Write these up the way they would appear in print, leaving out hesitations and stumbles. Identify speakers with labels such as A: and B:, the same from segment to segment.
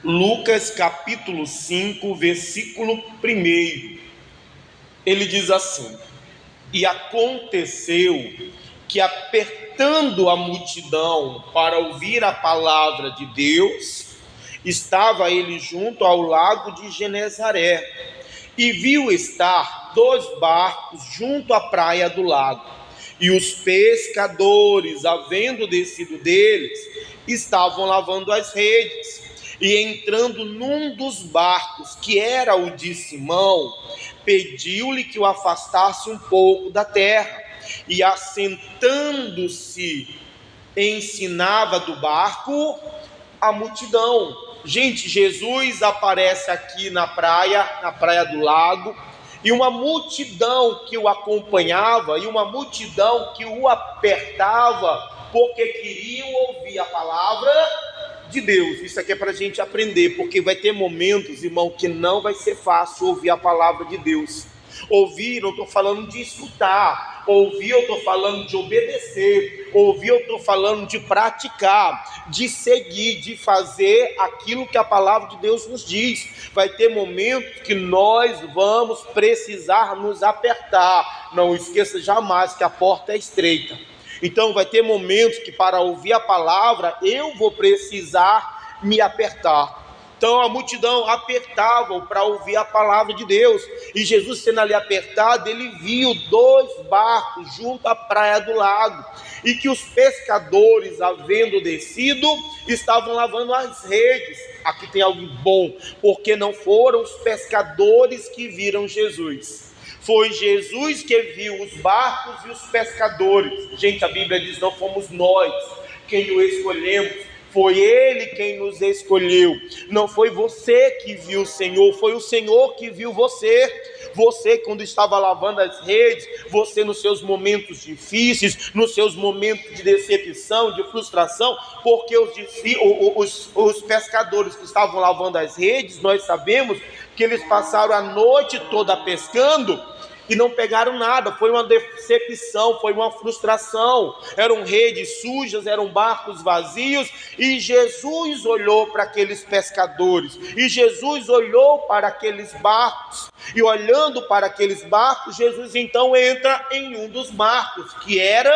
A: Lucas capítulo 5, versículo 1. Ele diz assim: E aconteceu que, apertando a multidão para ouvir a palavra de Deus, estava ele junto ao lago de Genezaré, e viu estar 2 barcos junto à praia do lago. E os pescadores, havendo descido deles, estavam lavando as redes. E entrando num dos barcos, que era o de Simão, pediu-lhe que o afastasse um pouco da terra. E assentando-se, ensinava do barco a multidão. Gente, Jesus aparece aqui na praia do lago, e uma multidão que o acompanhava, e uma multidão que o apertava, porque queriam ouvir a palavra de Deus. Isso aqui é para a gente aprender, porque vai ter momentos, irmão, que não vai ser fácil ouvir a palavra de Deus. Ouvir, eu estou falando de escutar. Ouvir, eu estou falando de obedecer. Ouvir, eu estou falando de praticar, de seguir, de fazer aquilo que a palavra de Deus nos diz. Vai ter momentos que nós vamos precisar nos apertar. Não esqueça jamais que a porta é estreita. Então vai ter momentos que, para ouvir a palavra, eu vou precisar me apertar. Então a multidão apertava para ouvir a palavra de Deus. E Jesus, sendo ali apertado, ele viu 2 barcos junto à praia do lago, e que os pescadores, havendo descido, estavam lavando as redes. Aqui tem algo bom, porque não foram os pescadores que viram Jesus. Foi Jesus que viu os barcos e os pescadores. Gente, a Bíblia diz: não fomos nós quem o escolhemos, foi Ele quem nos escolheu. Não foi você que viu o Senhor, foi o Senhor que viu você. Você, quando estava lavando as redes, você nos seus momentos difíceis, nos seus momentos de decepção, de frustração, porque os pescadores que estavam lavando as redes, nós sabemos que eles passaram a noite toda pescando e não pegaram nada. Foi uma decepção, foi uma frustração. Eram redes sujas, eram barcos vazios, e Jesus olhou para aqueles pescadores, e Jesus olhou para aqueles barcos, e olhando para aqueles barcos, Jesus então entra em um dos barcos, que era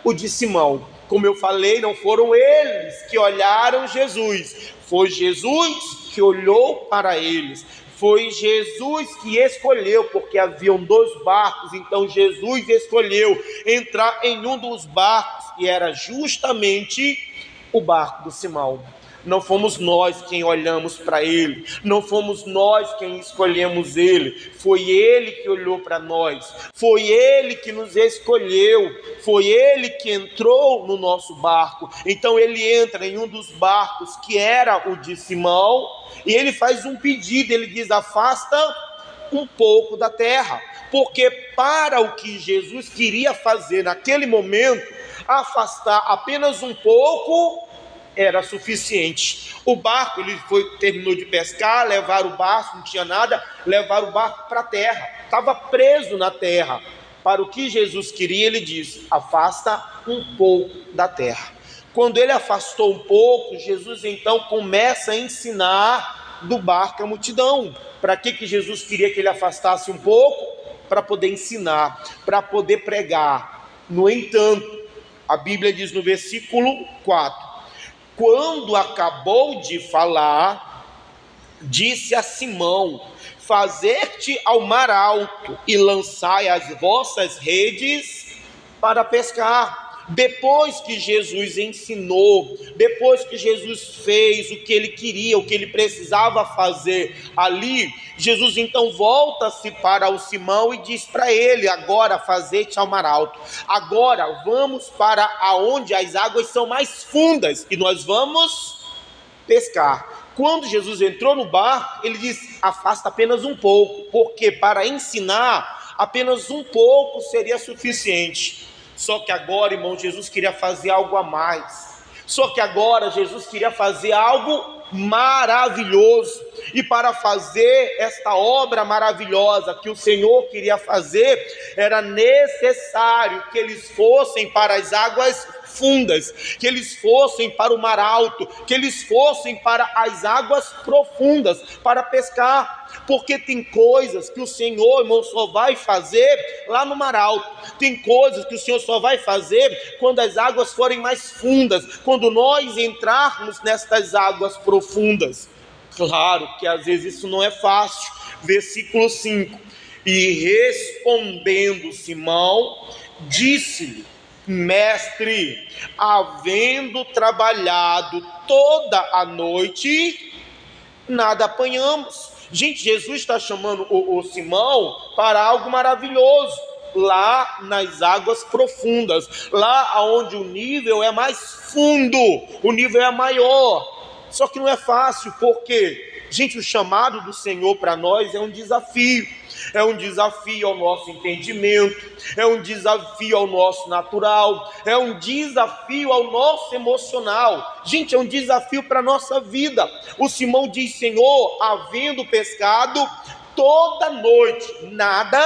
A: o de Simão. Como eu falei, não foram eles que olharam Jesus, foi Jesus que olhou para eles. Foi Jesus que escolheu, porque haviam 2 barcos, então Jesus escolheu entrar em um dos barcos, e era justamente o barco do Simão. Não fomos nós quem olhamos para ele, não fomos nós quem escolhemos ele, foi ele que olhou para nós, foi ele que nos escolheu, foi ele que entrou no nosso barco. Então ele entra em um dos barcos, que era o de Simão, e ele faz um pedido, ele diz: afasta um pouco da terra, porque para o que Jesus queria fazer naquele momento, afastar apenas um pouco era suficiente. O barco, ele terminou de pescar, levaram o barco, não tinha nada, levaram o barco para a terra, estava preso na terra. Para o que Jesus queria, ele disse: afasta um pouco da terra. Quando ele afastou um pouco, Jesus então começa a ensinar do barco a multidão. Para que Jesus queria que ele afastasse um pouco? Para poder ensinar, para poder pregar. No entanto, a Bíblia diz no versículo 4: quando acabou de falar, disse a Simão: fazer-te ao mar alto e lançai as vossas redes para pescar. Depois que Jesus ensinou, depois que Jesus fez o que ele queria, o que ele precisava fazer ali, Jesus então volta-se para o Simão e diz para ele: agora fazer-te ao mar alto, agora vamos para aonde as águas são mais fundas e nós vamos pescar. Quando Jesus entrou no barco, ele diz: afasta apenas um pouco, porque para ensinar apenas um pouco seria suficiente. Só que agora, irmão, Jesus queria fazer algo a mais. Só que agora Jesus queria fazer algo maravilhoso. E para fazer esta obra maravilhosa que o Senhor queria fazer, era necessário que eles fossem para as águas fundas, que eles fossem para o mar alto, que eles fossem para as águas profundas para pescar, porque tem coisas que o Senhor, irmão, só vai fazer lá no mar alto, tem coisas que o Senhor só vai fazer quando as águas forem mais fundas, quando nós entrarmos nestas águas profundas. Claro que às vezes isso não é fácil. Versículo 5: e respondendo Simão, disse-lhe: mestre, havendo trabalhado toda a noite, nada apanhamos. Gente, Jesus está chamando o Simão para algo maravilhoso, lá nas águas profundas, lá onde o nível é mais fundo, o nível é maior. Só que não é fácil, porque, gente, o chamado do Senhor para nós é um desafio. É um desafio ao nosso entendimento, é um desafio ao nosso natural, é um desafio ao nosso emocional. Gente, é um desafio para a nossa vida. O Simão diz: Senhor, havendo pescado toda noite, nada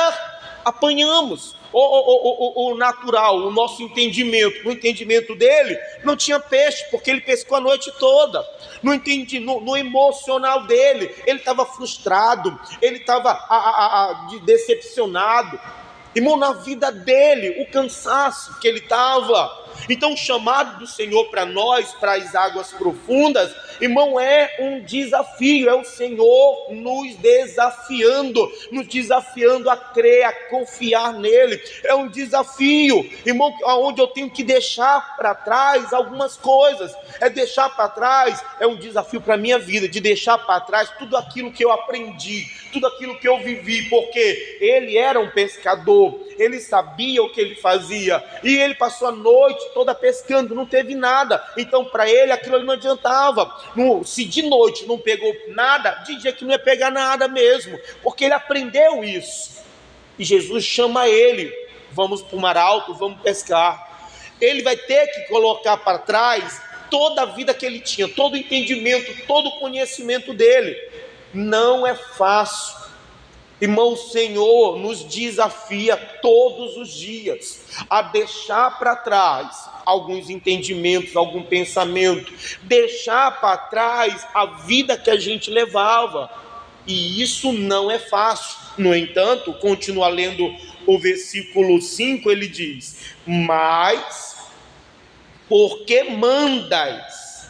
A: apanhamos. O natural, o nosso entendimento, no entendimento dele, não tinha peixe, porque ele pescou a noite toda. No emocional dele, ele estava frustrado, ele estava decepcionado. Irmão, na vida dele, o cansaço que ele estava. Então o chamado do Senhor para nós, para as águas profundas, irmão, é um desafio, é o Senhor nos desafiando a crer, a confiar nele. É um desafio, irmão, onde eu tenho que deixar para trás algumas coisas. Deixar para trás, é um desafio para a minha vida, de deixar para trás tudo aquilo que eu aprendi, tudo aquilo que eu vivi, porque ele era um pescador, ele sabia o que ele fazia, e ele passou a noite toda pescando, não teve nada. Então para ele aquilo não adiantava. Se de noite não pegou nada, de dia que não ia pegar nada mesmo, porque ele aprendeu isso. E Jesus chama ele: vamos para o mar alto, vamos pescar. Ele vai ter que colocar para trás toda a vida que ele tinha, todo o entendimento, todo o conhecimento dele. Não é fácil. Irmão, o Senhor nos desafia todos os dias a deixar para trás alguns entendimentos, algum pensamento, deixar para trás a vida que a gente levava, e isso não é fácil. No entanto, continua lendo o versículo 5, ele diz: mas porque mandas,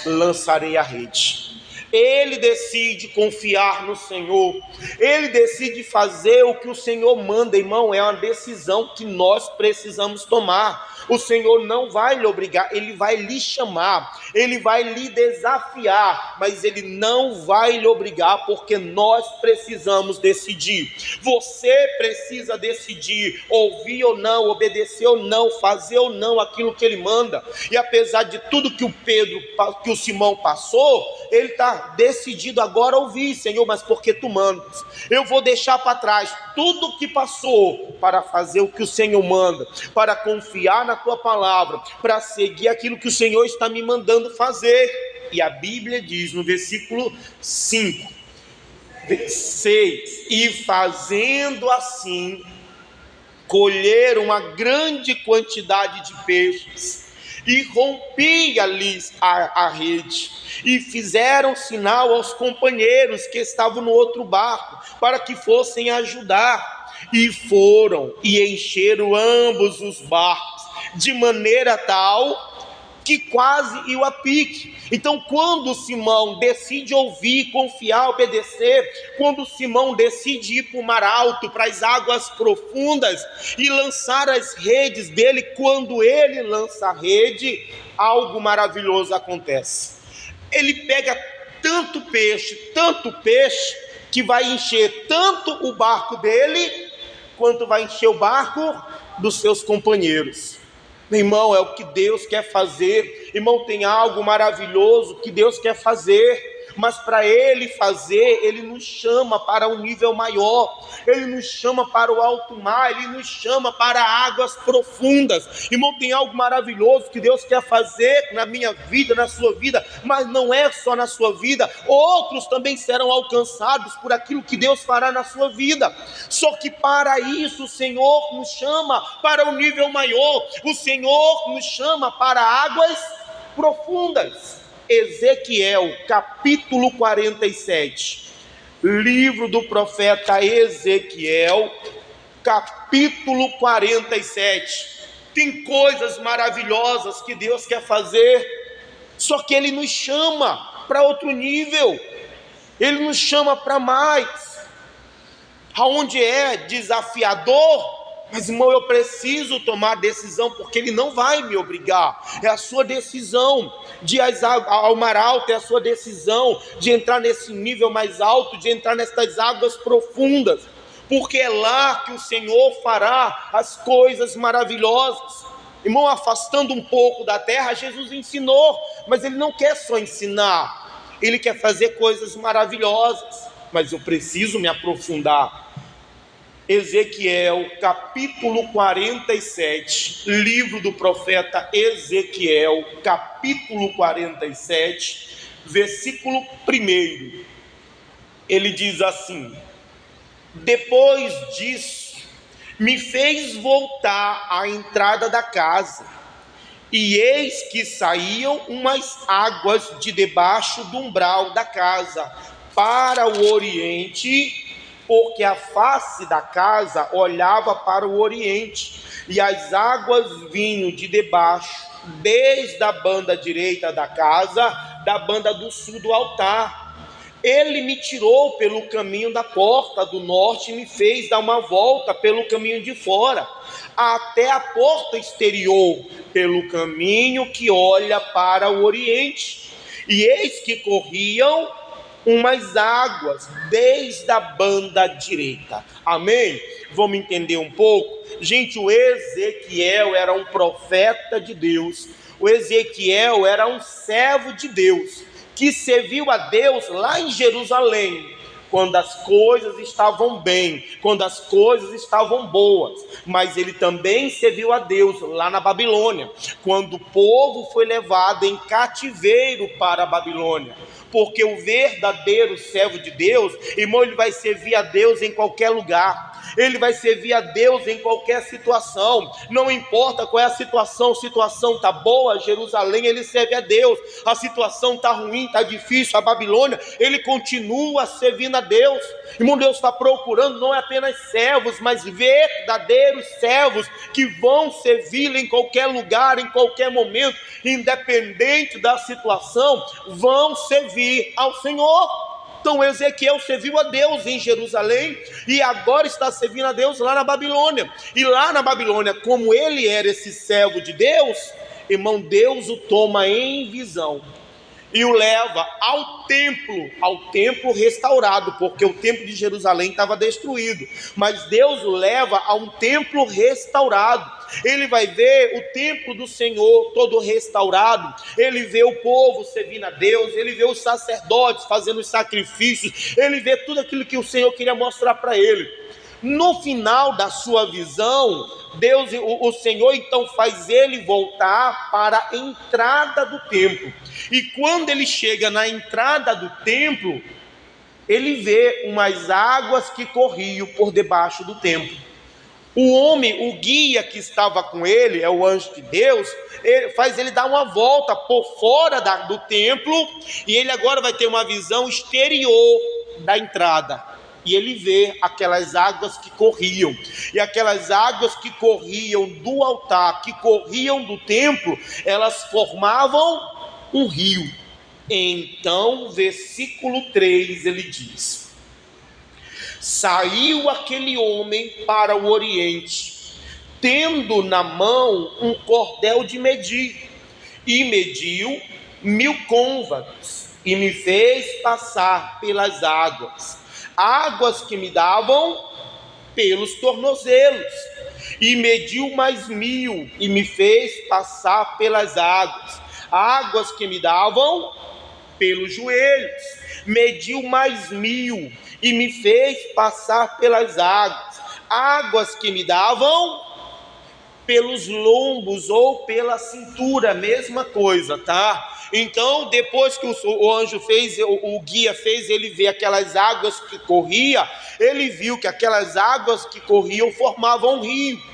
A: lançarei a rede. Ele decide confiar no Senhor, ele decide fazer o que o Senhor manda. Irmão, é uma decisão que nós precisamos tomar. O Senhor não vai lhe obrigar, ele vai lhe chamar, ele vai lhe desafiar, mas ele não vai lhe obrigar, porque nós precisamos decidir. Você precisa decidir, ouvir ou não, obedecer ou não, fazer ou não aquilo que ele manda. E apesar de tudo que o Simão passou, ele está decidido agora a ouvir: Senhor, mas porque tu mandas, eu vou deixar para trás tudo o que passou para fazer o que o Senhor manda, para confiar na tua palavra, para seguir aquilo que o Senhor está me mandando fazer. E a Bíblia diz no versículo 5, 6: e fazendo assim, colheram uma grande quantidade de peixes, e rompia-lhes a rede, e fizeram sinal aos companheiros que estavam no outro barco, para que fossem ajudar. E foram e encheram ambos os barcos, de maneira tal que quase iam a pique. Então, quando Simão decide ouvir, confiar, obedecer, quando Simão decide ir para o mar alto, para as águas profundas e lançar as redes dele, quando ele lança a rede, algo maravilhoso acontece. Ele pega tanto peixe, que vai encher tanto o barco dele, quanto vai encher o barco dos seus companheiros. Meu irmão, é o que Deus quer fazer. Irmão, tem algo maravilhoso que Deus quer fazer. mas para Ele fazer, Ele nos chama para um nível maior, Ele nos chama para o alto mar, Ele nos chama para águas profundas. Irmão, tem algo maravilhoso que Deus quer fazer na minha vida, na sua vida, mas não é só na sua vida, outros também serão alcançados por aquilo que Deus fará na sua vida. Só que para isso o Senhor nos chama para um nível maior, o Senhor nos chama para águas profundas. Ezequiel, capítulo 47, livro do profeta Ezequiel, capítulo 47. Tem coisas maravilhosas que Deus quer fazer, só que Ele nos chama para outro nível, Ele nos chama para mais. Aonde é desafiador, mas irmão, eu preciso tomar decisão, porque Ele não vai me obrigar. É a sua decisão de ir ao mar alto, é a sua decisão de entrar nesse nível mais alto, de entrar nessas águas profundas, porque é lá que o Senhor fará as coisas maravilhosas. Irmão, afastando um pouco da terra, Jesus ensinou, mas Ele não quer só ensinar, Ele quer fazer coisas maravilhosas, mas eu preciso me aprofundar. Ezequiel, capítulo 47, livro do profeta Ezequiel, capítulo 47, versículo 1. Ele diz assim: depois disso, me fez voltar à entrada da casa, e eis que saíam umas águas de debaixo do umbral da casa para o oriente, porque a face da casa olhava para o oriente, e as águas vinham de debaixo, desde a banda direita da casa, da banda do sul do altar. Ele me tirou pelo caminho da porta do norte e me fez dar uma volta pelo caminho de fora, até a porta exterior, pelo caminho que olha para o oriente. E eis que corriam umas águas desde a banda direita. Amém? Vamos entender um pouco? Gente, o Ezequiel era um profeta de Deus. O Ezequiel era um servo de Deus, que serviu a Deus lá em Jerusalém, quando as coisas estavam bem, quando as coisas estavam boas. Mas ele também serviu a Deus lá na Babilônia, quando o povo foi levado em cativeiro para a Babilônia. Porque o verdadeiro servo de Deus, irmão, ele vai servir a Deus em qualquer lugar, ele vai servir a Deus em qualquer situação, não importa qual é a situação está boa, Jerusalém, ele serve a Deus, a situação está ruim, está difícil, a Babilônia, ele continua servindo a Deus. Irmão, Deus está procurando não é apenas servos, mas verdadeiros servos, que vão servi-lo em qualquer lugar, em qualquer momento, independente da situação, vão servir ao Senhor. Então Ezequiel serviu a Deus em Jerusalém e agora está servindo a Deus lá na Babilônia. E lá na Babilônia, como ele era esse servo de Deus, irmão, Deus o toma em visão e o leva ao templo restaurado, porque o templo de Jerusalém estava destruído, mas Deus o leva a um templo restaurado. Ele vai ver o templo do Senhor todo restaurado, ele vê o povo servindo a Deus, ele vê os sacerdotes fazendo os sacrifícios, ele vê tudo aquilo que o Senhor queria mostrar para ele. No final da sua visão, o Senhor então faz ele voltar para a entrada do templo. E quando ele chega na entrada do templo, ele vê umas águas que corriam por debaixo do templo. O homem, o guia que estava com ele, é o anjo de Deus, faz ele dar uma volta por fora do templo, e ele agora vai ter uma visão exterior da entrada. E ele vê aquelas águas que corriam, e aquelas águas que corriam do altar, que corriam do templo, elas formavam um rio. Então, versículo 3, ele diz: saiu aquele homem para o oriente, tendo na mão um cordel de medir, e mediu 1000 côvados, e me fez passar pelas águas que me davam pelos tornozelos, e mediu mais 1000, e me fez passar pelas águas que me davam pelos joelhos, mediu mais 1000 e me fez passar pelas águas, águas que me davam pelos lombos ou pela cintura, mesma coisa, tá? Então, depois que o anjo fez, o guia fez ele ver aquelas águas que corriam, ele viu que aquelas águas que corriam formavam um rio.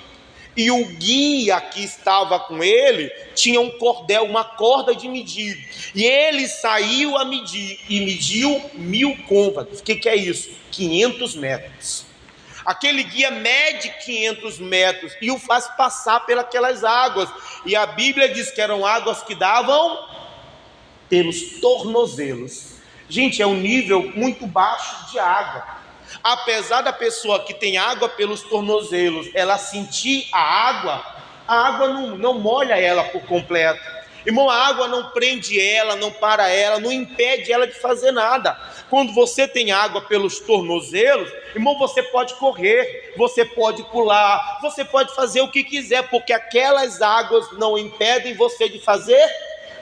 A: E o guia que estava com ele tinha um cordel, uma corda de medir. E ele saiu a medir e mediu 1000 côvados. O que é isso? 500 metros. Aquele guia mede 500 metros e o faz passar pelas águas. E a Bíblia diz que eram águas que davam pelos tornozelos. Gente, é um nível muito baixo de água. Apesar da pessoa que tem água pelos tornozelos, ela sentir a água não molha ela por completo. Irmão, a água não prende ela, não para ela, não impede ela de fazer nada. Quando você tem água pelos tornozelos, irmão, você pode correr, você pode pular, você pode fazer o que quiser, porque aquelas águas não impedem você de fazer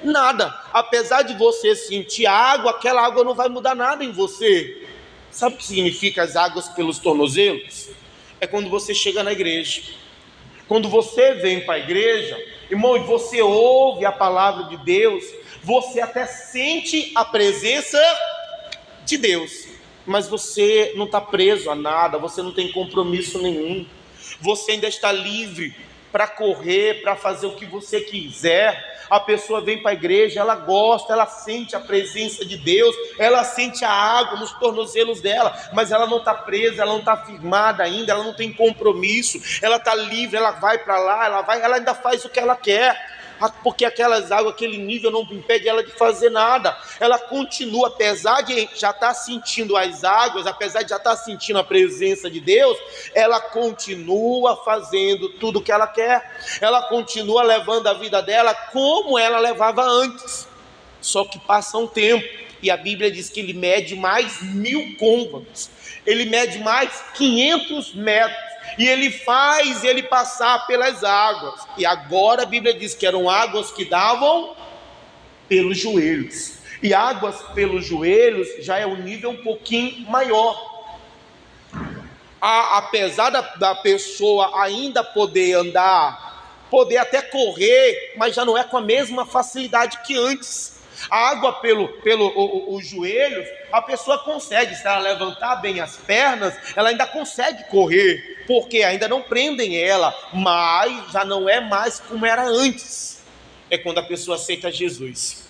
A: nada. Apesar de você sentir a água, aquela água não vai mudar nada em você. Sabe o que significa as águas pelos tornozelos? É quando você chega na igreja. Quando você vem para a igreja, irmão, e você ouve a palavra de Deus, você até sente a presença de Deus, mas você não está preso a nada, você não tem compromisso nenhum, você ainda está livre para correr, para fazer o que você quiser. A pessoa vem para a igreja, ela gosta, ela sente a presença de Deus, ela sente a água nos tornozelos dela, mas ela não está presa, ela não está firmada ainda, ela não tem compromisso, ela está livre, ela vai para lá, ela ainda faz o que ela quer, porque aquelas águas, aquele nível não impede ela de fazer nada. Ela continua, apesar de já estar sentindo as águas, apesar de já estar sentindo a presença de Deus, ela continua fazendo tudo o que ela quer, ela continua levando a vida dela como ela levava antes, só que passa um tempo, e a Bíblia diz que ele mede mais 1000 côvados, ele mede mais 500 metros, e ele faz ele passar pelas águas. E agora a Bíblia diz que eram águas que davam pelos joelhos. E águas pelos joelhos já é um nível um pouquinho maior. Apesar da pessoa ainda poder andar, poder até correr, mas já não é com a mesma facilidade que antes. A água pelos joelhos, a pessoa consegue, se ela levantar bem as pernas, ela ainda consegue correr, porque ainda não prendem ela, mas já não é mais como era antes. É quando a pessoa aceita Jesus.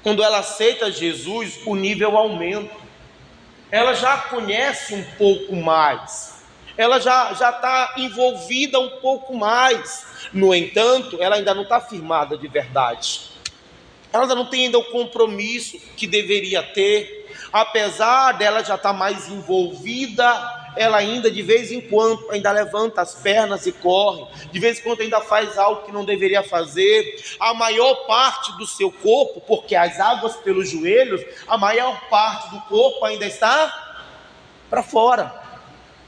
A: Quando ela aceita Jesus, o nível aumenta. Ela já conhece um pouco mais, ela já está envolvida um pouco mais. No entanto, ela ainda não está firmada de verdade. Ela ainda não tem ainda o compromisso que deveria ter. Apesar dela já estar mais envolvida, ela ainda de vez em quando ainda levanta as pernas e corre, de vez em quando ainda faz algo que não deveria fazer. A maior parte do seu corpo, porque as águas pelos joelhos, a maior parte do corpo ainda está para fora.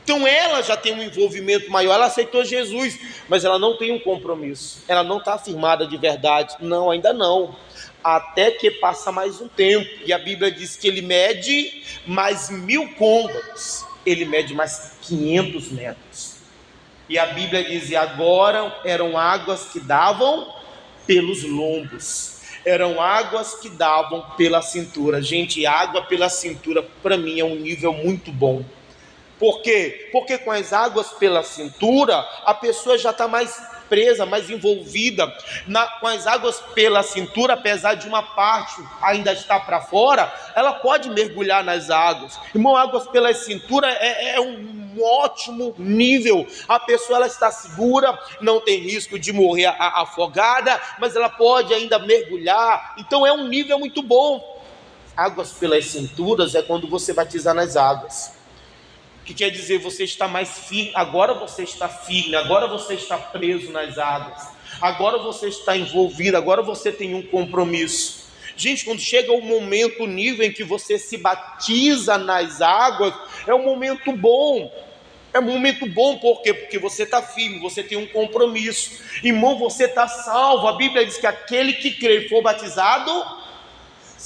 A: Então ela já tem um envolvimento maior, ela aceitou Jesus, mas ela não tem um compromisso, ela não está firmada de verdade. Não, ainda não, até que passa mais um tempo, e a Bíblia diz que ele mede mais 1000 côvados, ele mede mais 500 metros, e a Bíblia diz, e agora eram águas que davam pelos lombos, eram águas que davam pela cintura. Gente, água pela cintura para mim é um nível muito bom. Por quê? Porque com as águas pela cintura, a pessoa já está mais presa, mais envolvida. Com as águas pela cintura, apesar de uma parte ainda estar para fora, ela pode mergulhar nas águas. Irmão, águas pela cintura é um ótimo nível. A pessoa ela está segura, não tem risco de morrer afogada, mas ela pode ainda mergulhar. Então é um nível muito bom. Águas pelas cinturas é quando você batizar nas águas, que quer dizer, você está mais firme, agora você está firme, agora você está preso nas águas, agora você está envolvido, agora você tem um compromisso. Gente, quando chega o momento, o nível em que você se batiza nas águas, é um momento bom. É um momento bom, por quê? Porque você está firme, você tem um compromisso. Irmão, você está salvo. A Bíblia diz que aquele que crê e for batizado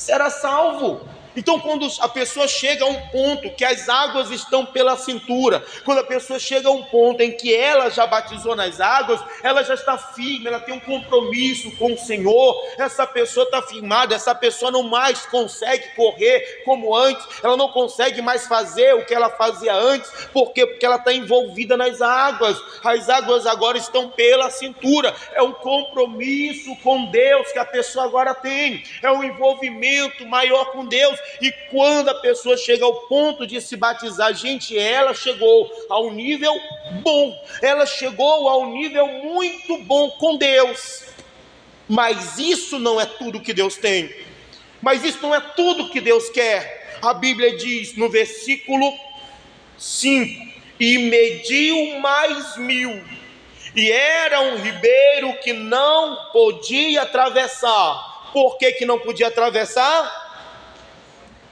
A: será salvo. Então, quando a pessoa chega a um ponto que as águas estão pela cintura, quando a pessoa chega a um ponto em que ela já batizou nas águas, ela já está firme, ela tem um compromisso com o Senhor, essa pessoa está firmada, essa pessoa não mais consegue correr como antes, ela não consegue mais fazer o que ela fazia antes. Por quê? Porque ela está envolvida nas águas, as águas agora estão pela cintura, é um compromisso com Deus que a pessoa agora tem, é um envolvimento maior com Deus. E quando a pessoa chega ao ponto de se batizar, gente, ela chegou ao nível bom, ela chegou ao nível muito bom com Deus. Mas isso não é tudo que Deus tem, mas isso não é tudo que Deus quer. A Bíblia diz no versículo 5: e mediu mais 1000, e era um ribeiro que não podia atravessar. Por que não podia atravessar?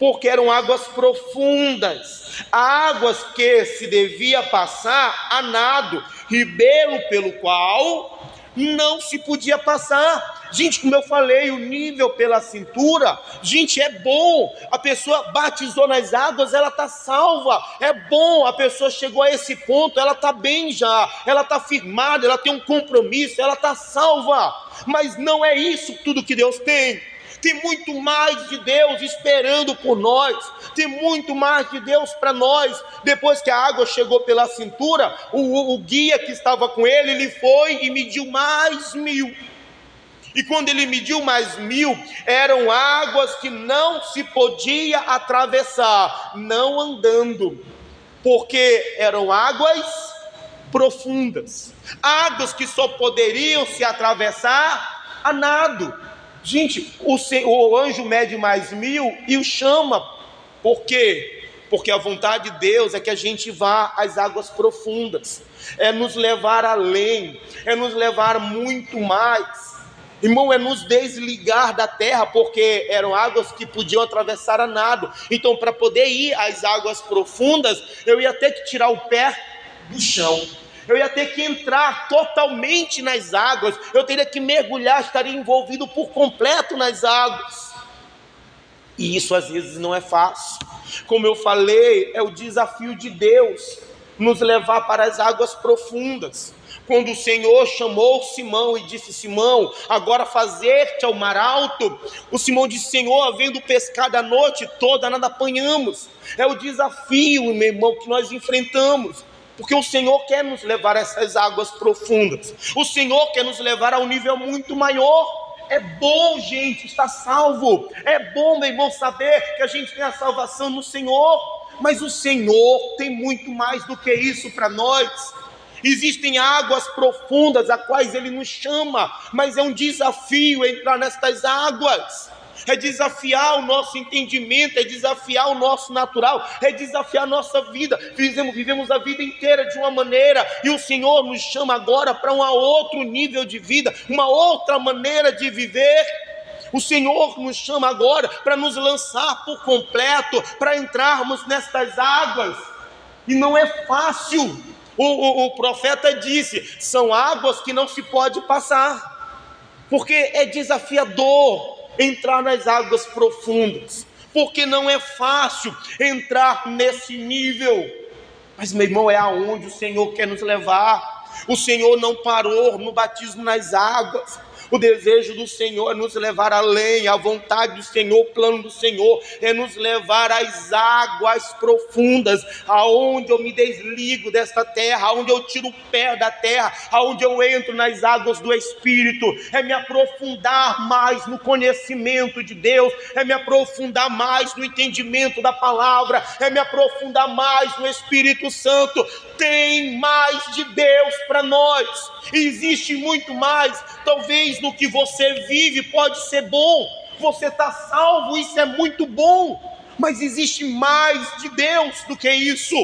A: Porque eram águas profundas, águas que se devia passar a nado, ribeiro pelo qual não se podia passar. Gente, como eu falei, o nível pela cintura, gente, é bom. A pessoa batizou nas águas, ela está salva, é bom. A pessoa chegou a esse ponto, ela está bem já, ela está firmada, ela tem um compromisso, ela está salva. Mas não é isso tudo que Deus tem. Tem muito mais de Deus esperando por nós, tem muito mais de Deus para nós. Depois que a água chegou pela cintura, o guia que estava com ele foi e mediu mais 1000. E quando ele mediu mais 1000, eram águas que não se podia atravessar, não andando, porque eram águas profundas, águas que só poderiam se atravessar a nado. Gente, o anjo mede mais 1000 e o chama. Por quê? Porque a vontade de Deus é que a gente vá às águas profundas, é nos levar além, é nos levar muito mais. Irmão, é nos desligar da terra, porque eram águas que podiam atravessar a nado. Então, para poder ir às águas profundas, eu ia ter que tirar o pé do chão, eu ia ter que entrar totalmente nas águas, eu teria que mergulhar, estaria envolvido por completo nas águas. E isso às vezes não é fácil. Como eu falei, é o desafio de Deus nos levar para as águas profundas. Quando o Senhor chamou Simão e disse: Simão, agora fazer-te ao mar alto, o Simão disse: Senhor, havendo pescado a noite toda, nada apanhamos. É o desafio, meu irmão, que nós enfrentamos, porque o Senhor quer nos levar a essas águas profundas, o Senhor quer nos levar a um nível muito maior. É bom, gente, estar salvo, é bom, meu irmão, saber que a gente tem a salvação no Senhor, mas o Senhor tem muito mais do que isso para nós. Existem águas profundas a quais Ele nos chama, mas é um desafio entrar nestas águas, é desafiar o nosso entendimento, é desafiar o nosso natural, é desafiar a nossa vida. Vivemos a vida inteira de uma maneira, e o Senhor nos chama agora para um outro nível de vida, uma outra maneira de viver. O Senhor nos chama agora para nos lançar por completo, para entrarmos nestas águas, e não é fácil. O profeta disse: são águas que não se pode passar, porque é desafiador entrar nas águas profundas, porque não é fácil entrar nesse nível. Mas, meu irmão, é aonde o Senhor quer nos levar. O Senhor não parou no batismo nas águas. O desejo do Senhor é nos levar além, a vontade do Senhor, o plano do Senhor é nos levar às águas profundas, aonde eu me desligo desta terra, aonde eu tiro o pé da terra, aonde eu entro nas águas do Espírito, é me aprofundar mais no conhecimento de Deus, é me aprofundar mais no entendimento da palavra, é me aprofundar mais no Espírito Santo. Tem mais de Deus para nós, existe muito mais. Talvez no que você vive pode ser bom, você está salvo, isso é muito bom, mas existe mais de Deus do que isso.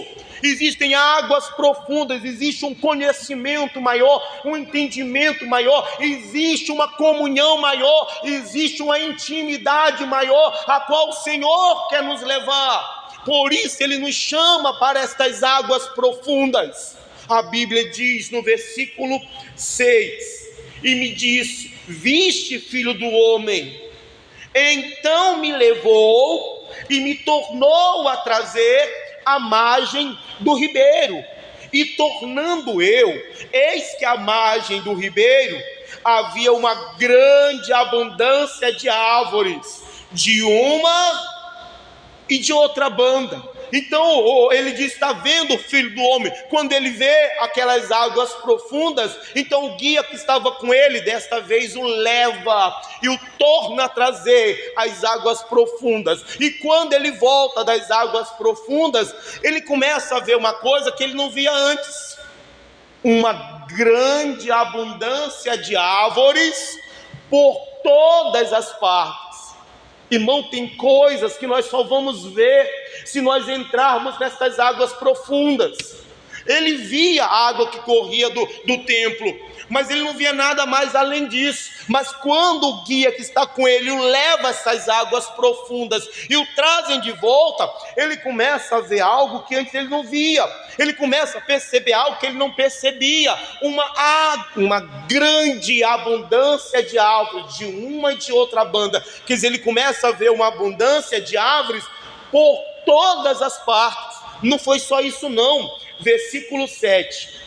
A: Existem águas profundas, existe um conhecimento maior, um entendimento maior, existe uma comunhão maior, existe uma intimidade maior, a qual o Senhor quer nos levar. Por isso Ele nos chama para estas águas profundas. A Bíblia diz no versículo 6: e me disse: viste, filho do homem, Então me levou e me tornou a trazer à margem do ribeiro. E tornando eu, eis que à margem do ribeiro havia uma grande abundância de árvores, de uma e de outra banda. Então ele diz: está vendo, filho do homem? Quando ele vê aquelas águas profundas, então o guia que estava com ele, desta vez o leva e o torna a trazer as águas profundas. E quando ele volta das águas profundas, ele começa a ver uma coisa que ele não via antes: uma grande abundância de árvores por todas as partes. Irmão, tem coisas que nós só vamos ver se nós entrarmos nessas águas profundas. Ele via a água que corria do templo, mas ele não via nada mais além disso. Mas quando o guia que está com ele o leva a essas águas profundas e o trazem de volta, ele começa a ver algo que antes ele não via. Ele começa a perceber algo que ele não percebia: uma grande abundância de árvores, de uma e de outra banda. Quer dizer, ele começa a ver uma abundância de árvores por todas as partes. Não foi só isso não. Versículo 7,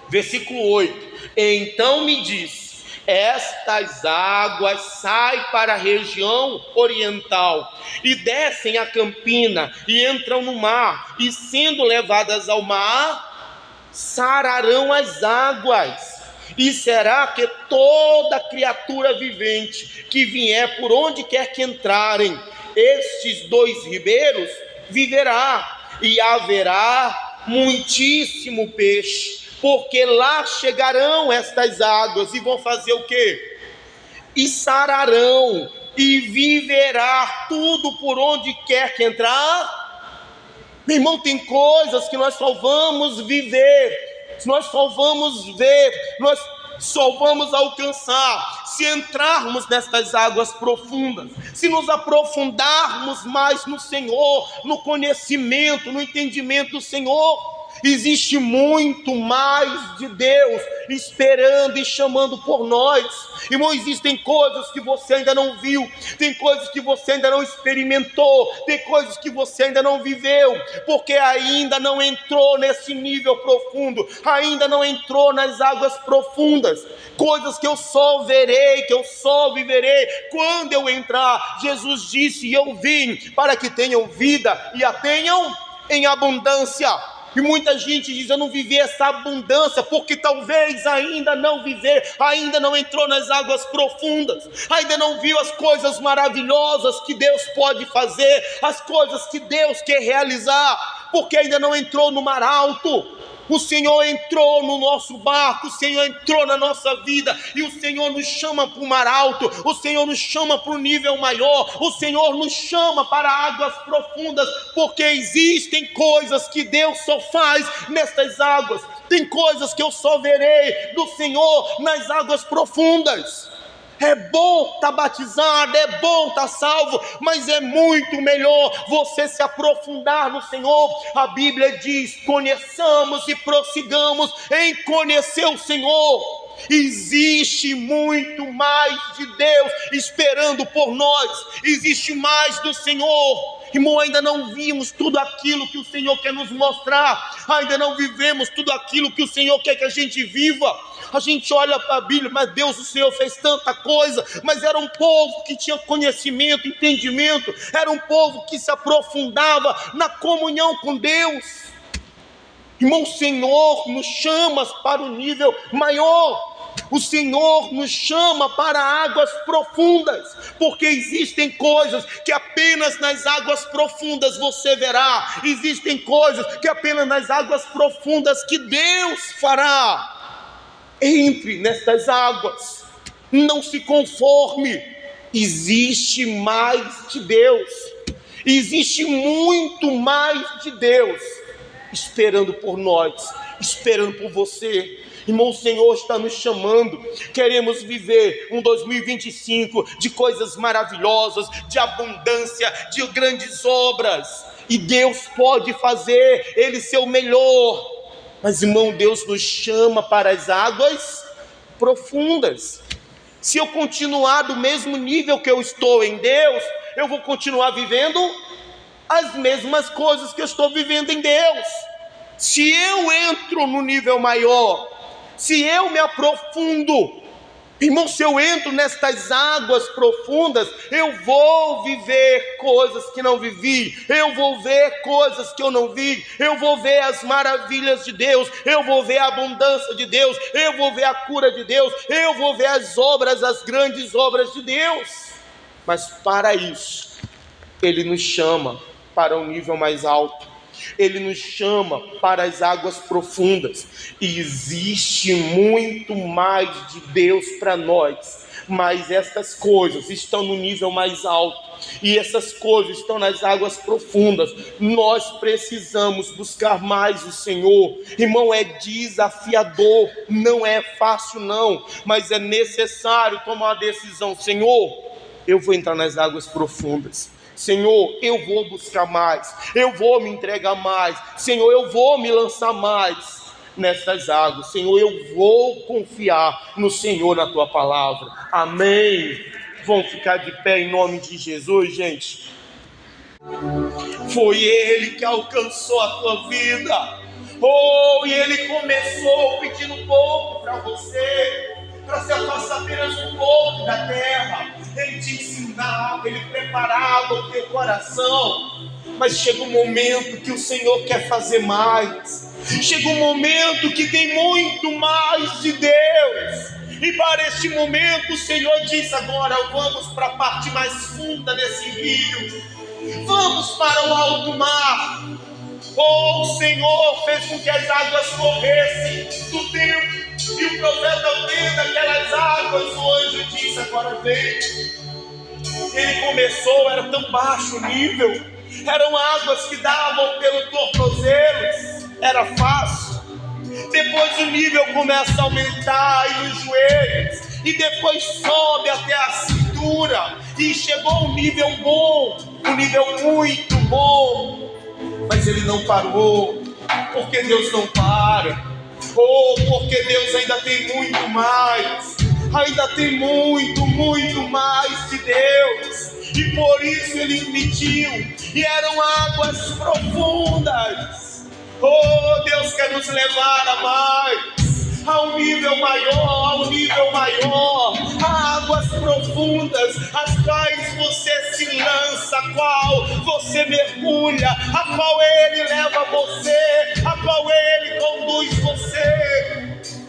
A: versículo 8: então me disse: estas águas saem para a região oriental e descem a campina e entram no mar, e sendo levadas ao mar, sararão as águas. E será que toda criatura vivente que vier por onde quer que entrarem estes dois ribeiros viverá, e haverá muitíssimo peixe, porque lá chegarão estas águas e vão fazer o quê? E sararão, e viverá tudo por onde quer que entrar. Meu irmão, tem coisas que nós só vamos viver, nós só vamos ver, nós só vamos alcançar se entrarmos nestas águas profundas, se nos aprofundarmos mais no Senhor, no conhecimento, no entendimento do Senhor. Existe muito mais de Deus esperando e chamando por nós. Irmão, existem coisas que você ainda não viu, tem coisas que você ainda não experimentou, tem coisas que você ainda não viveu, porque ainda não entrou nesse nível profundo, ainda não entrou nas águas profundas. Coisas que eu só verei, que eu só viverei quando eu entrar. Jesus disse: e eu vim para que tenham vida e a tenham em abundância. E muita gente diz: eu não vivi essa abundância porque talvez ainda não viver, ainda não entrou nas águas profundas, ainda não viu as coisas maravilhosas que Deus pode fazer, as coisas que Deus quer realizar, porque ainda não entrou no mar alto. O Senhor entrou no nosso barco, o Senhor entrou na nossa vida, e o Senhor nos chama para o mar alto, o Senhor nos chama para o nível maior, o Senhor nos chama para águas profundas, porque existem coisas que Deus só faz nestas águas, tem coisas que eu só verei do Senhor nas águas profundas. É bom estar batizado, é bom estar salvo, mas é muito melhor você se aprofundar no Senhor. A Bíblia diz: conheçamos e prossigamos em conhecer o Senhor. Existe muito mais de Deus esperando por nós, existe mais do Senhor. Irmão, ainda não vimos tudo aquilo que o Senhor quer nos mostrar, ainda não vivemos tudo aquilo que o Senhor quer que a gente viva. A gente olha para a Bíblia: mas Deus, o Senhor fez tanta coisa, mas era um povo que tinha conhecimento, entendimento, era um povo que se aprofundava na comunhão com Deus. Irmão, o Senhor nos chama para o nível maior, o Senhor nos chama para águas profundas, porque existem coisas que apenas nas águas profundas você verá, existem coisas que apenas nas águas profundas que Deus fará. Entre nestas águas, não se conforme, existe mais de Deus, existe muito mais de Deus esperando por nós, esperando por você. Irmão, o Senhor está nos chamando. Queremos viver um 2025 de coisas maravilhosas, de abundância, de grandes obras, e Deus pode fazer Ele ser o melhor. Mas, irmão, Deus nos chama para as águas profundas. Se eu continuar do mesmo nível que eu estou em Deus, eu vou continuar vivendo as mesmas coisas que eu estou vivendo em Deus. Se eu entro no nível maior, se eu me aprofundo, irmão, se eu entro nestas águas profundas, eu vou viver coisas que não vivi, eu vou ver coisas que eu não vi, eu vou ver as maravilhas de Deus, eu vou ver a abundância de Deus, eu vou ver a cura de Deus, eu vou ver as obras, as grandes obras de Deus. Mas para isso, Ele nos chama para um nível mais alto. Ele nos chama para as águas profundas, e existe muito mais de Deus para nós, mas essas coisas estão no nível mais alto, e essas coisas estão nas águas profundas. Nós precisamos buscar mais o Senhor, irmão. É desafiador, não é fácil não, mas é necessário tomar uma decisão. Senhor, eu vou entrar nas águas profundas. Senhor, eu vou buscar mais, eu vou me entregar mais, Senhor, eu vou me lançar mais nessas águas, Senhor, eu vou confiar no Senhor, na Tua palavra. Amém. Vamos ficar de pé em nome de Jesus, gente. Foi Ele que alcançou a tua vida. E Ele começou pedindo um pouco para você, para se afastar apenas um pouco da terra. Ele te ensinava, Ele preparava o teu coração. Mas chega um momento que o Senhor quer fazer mais. Chega um momento que tem muito mais de Deus. E para este momento o Senhor diz: agora vamos para a parte mais funda desse rio. Vamos para o alto mar. O Senhor fez com que as águas corressem do tempo. E o profeta vendo aquelas águas, o anjo disse: agora vem. Ele começou, era tão baixo o nível, eram águas que davam pelo tornozelo, era fácil. Depois o nível começa a aumentar e nos joelhos, e depois sobe até a cintura, e chegou um nível bom, um nível muito bom. Mas ele não parou, porque Deus não para. Porque Deus ainda tem muito mais, ainda tem muito, muito mais de Deus, e por isso Ele mediu, e eram águas profundas. Deus quer nos levar a mais, a um nível maior, a águas profundas, as quais você se lança, a qual você mergulha, a qual Ele leva você, a qual Ele conduz você.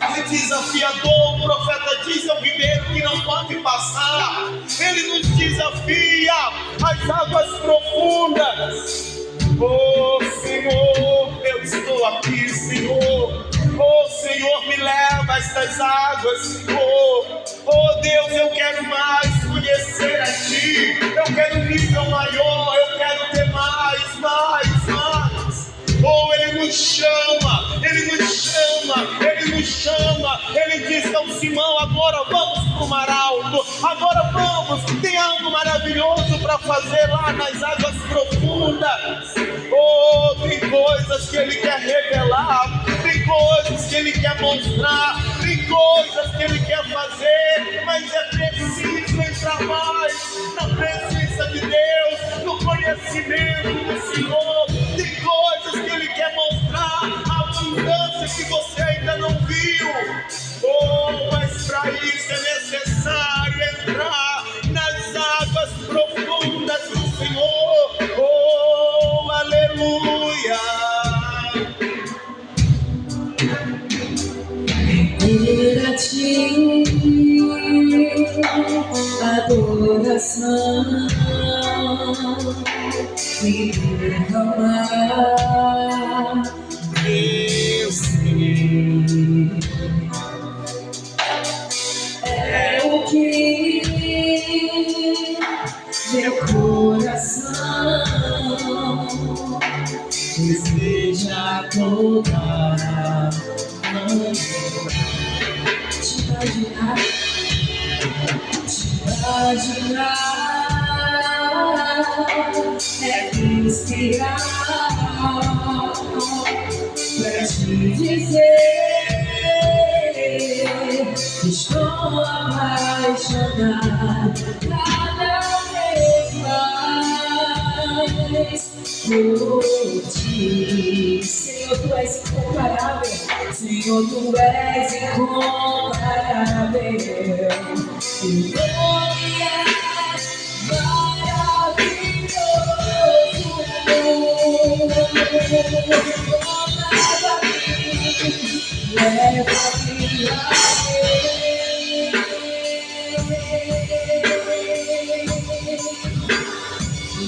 A: É desafiador, o profeta diz: é um ribeiro que não pode passar. Ele nos desafia às águas profundas. Senhor, eu estou aqui, Senhor. Senhor, me leva a estas águas, Senhor. Deus, eu quero mais conhecer a Ti. Eu quero um nível maior, eu quero ter mais. Ele nos chama, Ele diz: então, Simão, agora vamos para o mar alto, agora vamos, tem algo maravilhoso para fazer lá nas águas profundas. Tem coisas que Ele quer revelar, tem coisas que Ele quer mostrar, tem coisas que Ele quer fazer, mas é preciso entrar mais na presença de Deus, no conhecimento do Senhor. Tem coisas que Ele quer mostrar, a abundância que você ainda não viu. Mas para isso é necessário entrar nas águas profundas do Senhor. Aleluia.
B: Render a Ti adoração e derramar é o que meu coração deseja toda manhã. Te imaginar é respirar pra te dizer que estou apaixonado apaixonar cada vez mais por ti. Senhor, tu és incomparável. Senhor, tu és incomparável. O nome é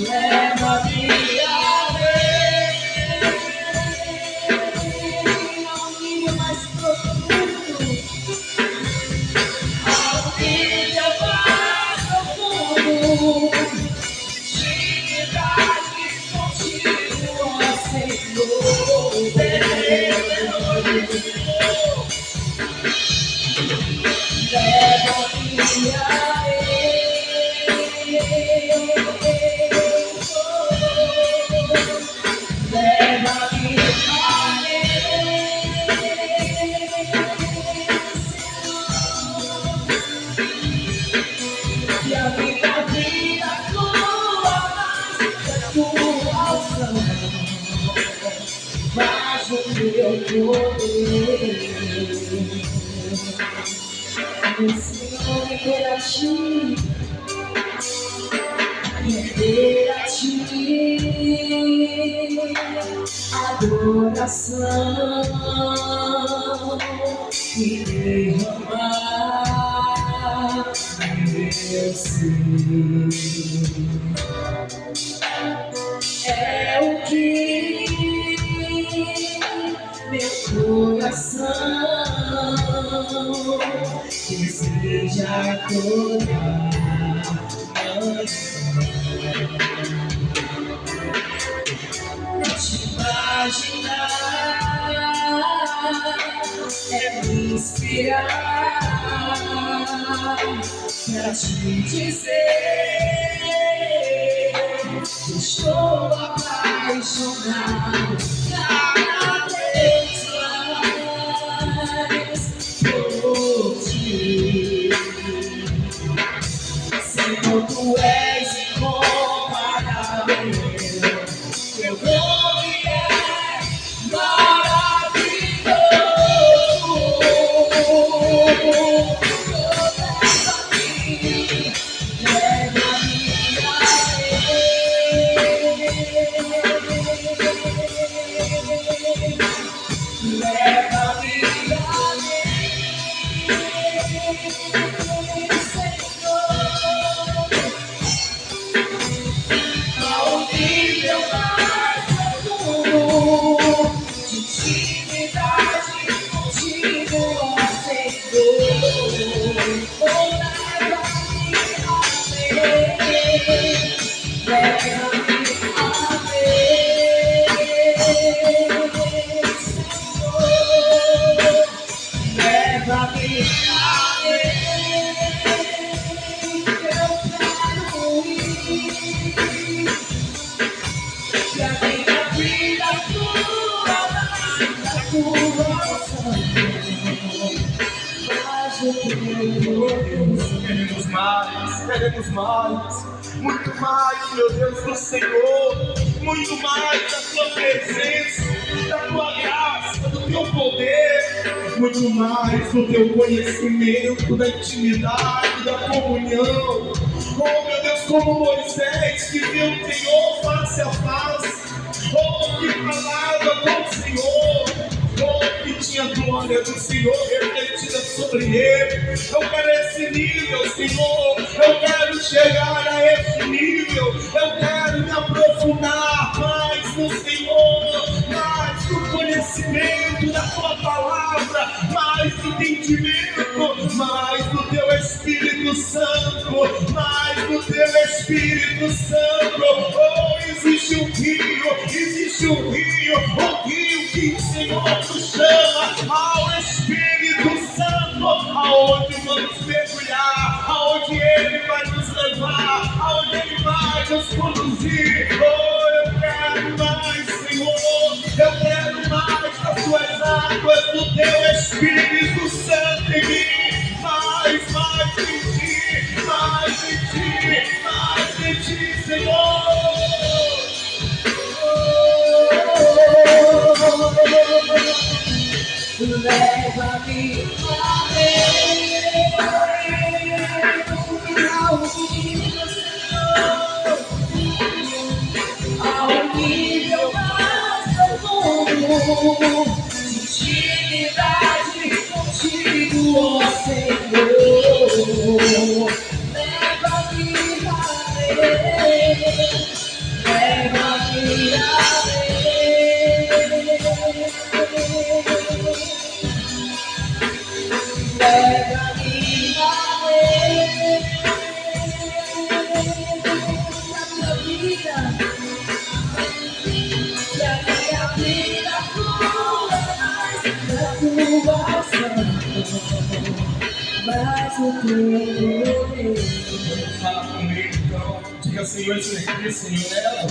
B: leva-me a um nível mais profundo, ao nível mais profundo, intimidade contigo, ó Senhor. Leva-me a e a vida vira tua, tua ação, faz o teu poder. Senhor, render a ti, adoração e derramar meu ser. É o que meu coração deseja adorar. Te imaginar é me inspirar pra te dizer que estou apaixonado cada vez mais por ti. Senhor, tu és incomparável. Teu nome é maravilhoso. Leva-me a
A: Queremos mais, muito mais, meu Deus do Senhor, muito mais da tua presença, da tua graça, do teu poder, muito mais do teu conhecimento, da intimidade, da comunhão. Oh, meu Deus, como Moisés que viu o Senhor face a face, oh, que falava com o Senhor, oh, que tinha glória do Senhor refletida sobre ele. Eu quero esse nível, Senhor, eu quero chegar a esse nível, eu quero me aprofundar mais no Senhor, mais no conhecimento da tua palavra, mais no entendimento, mais do teu Espírito Santo, mais do teu Espírito Santo. Oh, existe um rio que o Senhor nos chama ao Espírito Santo, aonde vamos mergulhar, aonde Ele vai nos levar, aonde Ele vai nos conduzir. Oh, eu quero mais, Senhor, eu quero mais das tuas águas, do teu Espírito Santo em mim, mais de ti,
B: leva-me ao nível mais profundo de intimidade contigo, ó Senhor. Leva-me a ver, leva-me a ver, leva-me a ver a tua vida, que a minha vida flua mais da tua ação, mais o teu poder.
C: Fala comigo, então. Diga, Senhor, isso aqui, Senhor, leva.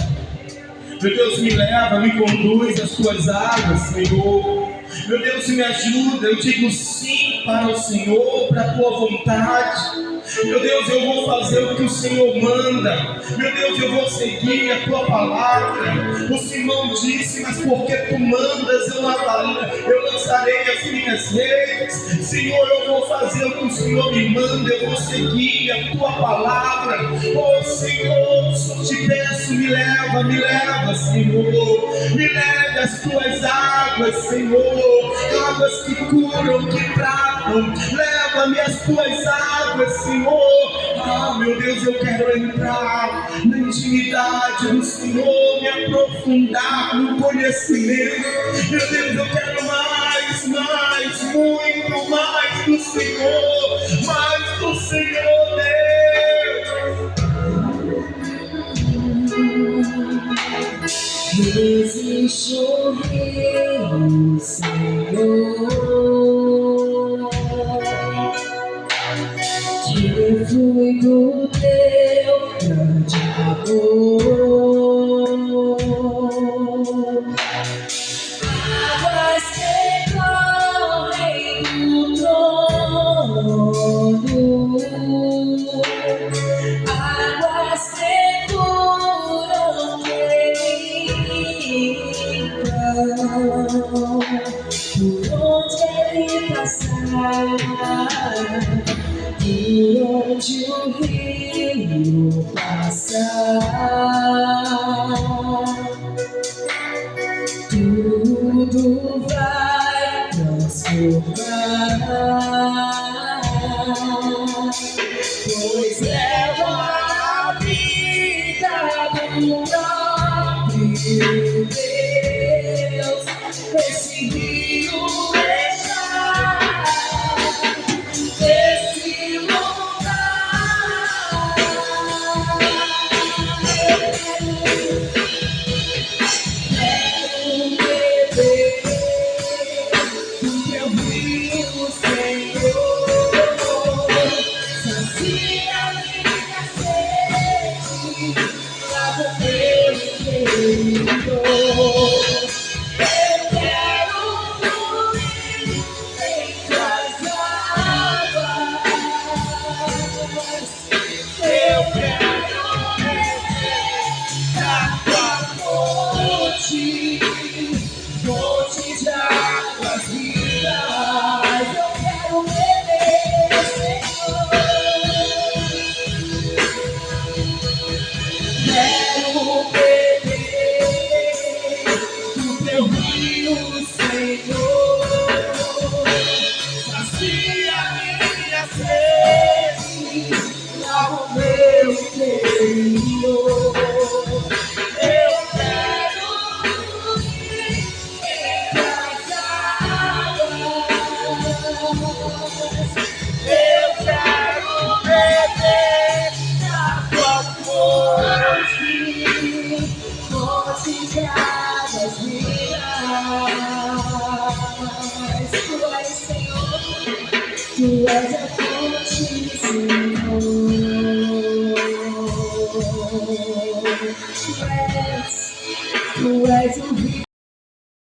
C: Meu Deus, me leva, me conduz às tuas águas, Senhor. Meu Deus, me ajuda. Eu digo sim para o Senhor, para a tua vontade. Meu Deus, eu vou fazer o que o Senhor manda. Meu Deus, eu vou seguir a tua palavra. O Simão disse, mas porque tu mandas, eu lançarei as minhas redes. Senhor, eu vou fazer o que o Senhor me manda. Eu vou seguir a tua palavra. Oh Senhor, só te peço, me leva, Senhor. Me leve às tuas águas, Senhor. Águas que curam, que tratam. Leva-me às tuas águas, Senhor. Ah, meu Deus, eu quero entrar na intimidade do Senhor, me aprofundar no conhecimento. Meu Deus, eu quero mais, muito mais do Senhor, mais do Senhor, Deus.
B: Existe um reino, Senhor, que flui do teu grande amor. Águas que correm do trono, águas que curam, que limpam, por onde ele passar, por onde o rio passar, tudo vai transformar, pois leva a vida do próprio Deus. Esse rio desse lugar, quero beber do teu rio, Senhor. Sacia minha sede, lava o meu interior. Eu quero fluir em tuas águas. Eu quero beber da tua fonte, fonte de águas vivas. Eu quero beber, Senhor. Quero beber do teu rio, Senhor. Sacia minha sede, lava o meu interior. Eu quero fluir em tuas águas. Eu quero beber da tua fonte, fonte de águas vivas. Tu és, Senhor, tu és a fonte, Senhor. Tu és o rio.